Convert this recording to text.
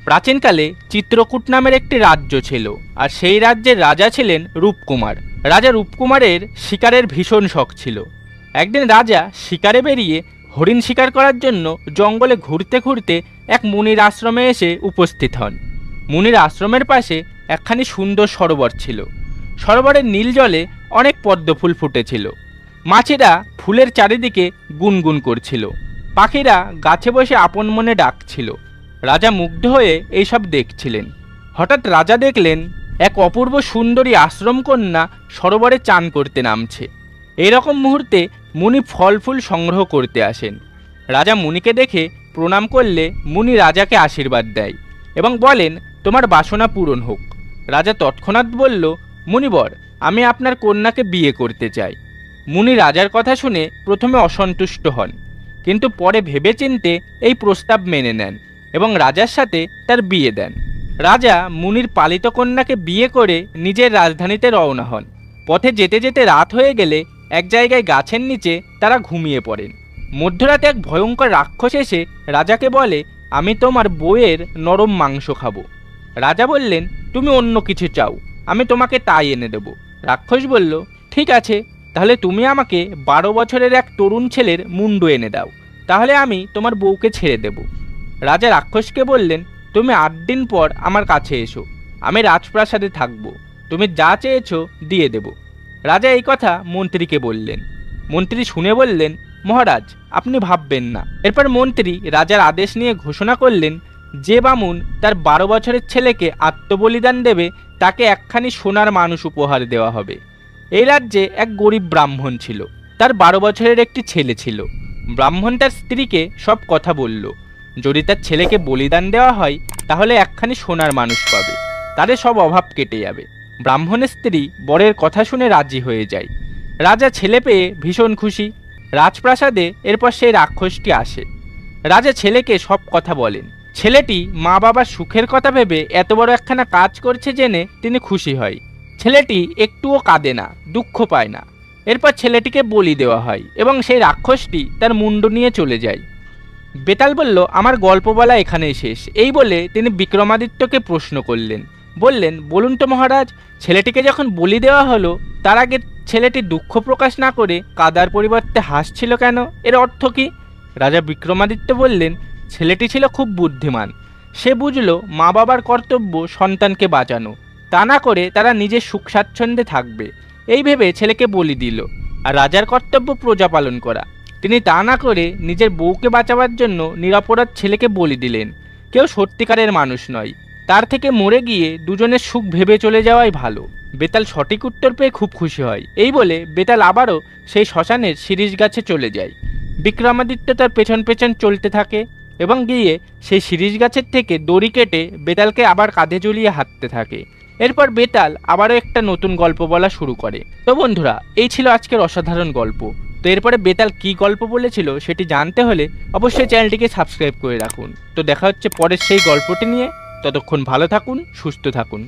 প্রাচীনকালে চিত্রকূট নামের একটি রাজ্য ছিল, আর সেই রাজ্যের রাজা ছিলেন রূপকুমার। রাজা রূপকুমারের শিকারের ভীষণ শখ ছিল। একদিন রাজা শিকারে বেরিয়ে হরিণ শিকার করার জন্য জঙ্গলে ঘুরতে ঘুরতে এক মুনির আশ্রমে এসে উপস্থিত হন। মুনির আশ্রমের পাশে একখানি সুন্দর সরোবর ছিল। সরোবরের নীল জলে অনেক পদ্মফুল ফুটেছিল। মাছিরা ফুলের চারিদিকে গুনগুন করছিল। পাখিরা গাছে বসে আপন মনে ডাকছিল। রাজা মুগ্ধ হয়ে এইসব দেখছিলেন। হঠাৎ রাজা দেখলেন এক অপূর্ব সুন্দরী আশ্রমকন্যা সরোবরে চান করতে নামছে। এরকম মুহূর্তে মুনি ফল ফুল সংগ্রহ করতে আসেন। রাজা মুনিকে দেখে প্রণাম করলে মুনি রাজাকে আশীর্বাদ দেয় এবং বলেন, তোমার বাসনা পূরণ হোক। রাজা তৎক্ষণাৎ বলল, মুনিবর, আমি আপনার কন্যাকে বিয়ে করতে চাই। মুনি রাজার কথা শুনে প্রথমে অসন্তুষ্ট হন, কিন্তু পরে ভেবেচিন্তে এই প্রস্তাব মেনে নেন এবং রাজার সাথে তার বিয়ে দেন। রাজা মুনির পালিত কন্যাকে বিয়ে করে নিজের রাজধানীতে রওনা হন। পথে যেতে যেতে রাত হয়ে গেলে এক জায়গায় গাছের নিচে তারা ঘুমিয়ে পড়েন। মধ্যরাতে এক ভয়ঙ্কর রাক্ষস এসে রাজাকে বলে, আমি তোমার বউয়ের নরম মাংস খাবো। রাজা বললেন, তুমি অন্য কিছু চাও, আমি তোমাকে তাই এনে দেব। রাক্ষস বলল, ঠিক আছে, তাহলে তুমি আমাকে 12 বছরের এক তরুণ ছেলের মুন্ডু এনে দাও, তাহলে আমি তোমার বউকে ছেড়ে দেব। রাজা রাক্ষসকে বললেন, তুমি 8 দিন পর আমার কাছে এসো, আমি রাজপ্রাসাদে থাকবো, তুমি যা চেয়েছো দিয়ে দেব। রাজা এই কথা মন্ত্রীকে বললেন। মন্ত্রী শুনে বললেন, মহারাজ, আপনি ভাববেন না। এরপর মন্ত্রী রাজার আদেশ নিয়ে ঘোষণা করলেন, যে বামুন তার 12 বছরের ছেলেকে আত্মবলিদান দেবে তাকে একখানি সোনার মানুষ উপহার দেওয়া হবে। এই রাজ্যে এক গরিব ব্রাহ্মণ ছিল। তার 12 বছরের একটি ছেলে ছিল। ব্রাহ্মণ তার স্ত্রীকে সব কথা বলল। যদি তার ছেলেকে বলিদান দেওয়া হয় তাহলে একখানি সোনার মানুষ পাবে, তাদের সব অভাব কেটে যাবে। ব্রাহ্মণের স্ত্রী বরের কথা শুনে রাজি হয়ে যায়। রাজা ছেলে পেয়ে ভীষণ খুশি। রাজপ্রাসাদে এরপর সেই রাক্ষসটি আসে। রাজা ছেলেকে সব কথা বলেন। ছেলেটি মা বাবার সুখের কথা ভেবে এত বড় একখানা কাজ করছে জেনে তিনি খুশি হয়। ছেলেটি একটুও কাঁদে না, দুঃখ পায় না। এরপর ছেলেটিকে বলি দেওয়া হয় এবং সেই রাক্ষসটি তার মুন্ডু নিয়ে চলে যায়। বেতাল বলল, আমার গল্প বলা এখানেই শেষ। এই বলে তিনি বিক্রমাদিত্যকে প্রশ্ন করলেন। বললেন, বলুন তো মহারাজ, ছেলেটিকে যখন বলি দেওয়া হলো তার আগে ছেলেটি দুঃখ প্রকাশ না করে কাদার পরিবর্তে হাসছিল কেন? এর অর্থ কি? রাজা বিক্রমাদিত্য বললেন, ছেলেটি ছিল খুব বুদ্ধিমান। সে বুঝল মা বাবার কর্তব্য সন্তানকে বাঁচানো, তা না করে তারা নিজের সুখ স্বাচ্ছন্দ্যে থাকবে, এই ভেবে ছেলেকে বলি দিল। আর রাজার কর্তব্য প্রজা পালন করা, তিনি তা না করে নিজের বউকে বাঁচাবার জন্য নিরপরাধ ছেলেকে বলি দিলেন। কেউ সত্যিকারের মানুষ নয়, তার থেকে মরে গিয়ে দুজনের সুখ ভেবে চলে যাওয়াই ভালো। বেতাল সঠিক উত্তর পেয়ে খুব খুশি হয়। এই বলে বেতাল আবারও সেই শ্মশানের শিরীষ গাছে চলে যায়। বিক্রমাদিত্য তার পেছন পেছন চলতে থাকে এবং গিয়ে সেই শিরীষ গাছের থেকে দড়ি কেটে বেতালকে আবার কাঁধে ঝুলিয়ে হাঁটতে থাকে। এরপর বেতাল আবারও একটা নতুন গল্প বলা শুরু করে। তো বন্ধুরা, এই ছিল আজকের অসাধারণ গল্প। তো এরপরে বেতাল কি গল্প বলেছিল সেটি জানতে হলে অবশ্যই চ্যানেলটিকে সাবস্ক্রাইব করে রাখুন। তো দেখা হচ্ছে পরের সেই গল্পটি নিয়ে। ততক্ষণ ভালো থাকুন, সুস্থ থাকুন।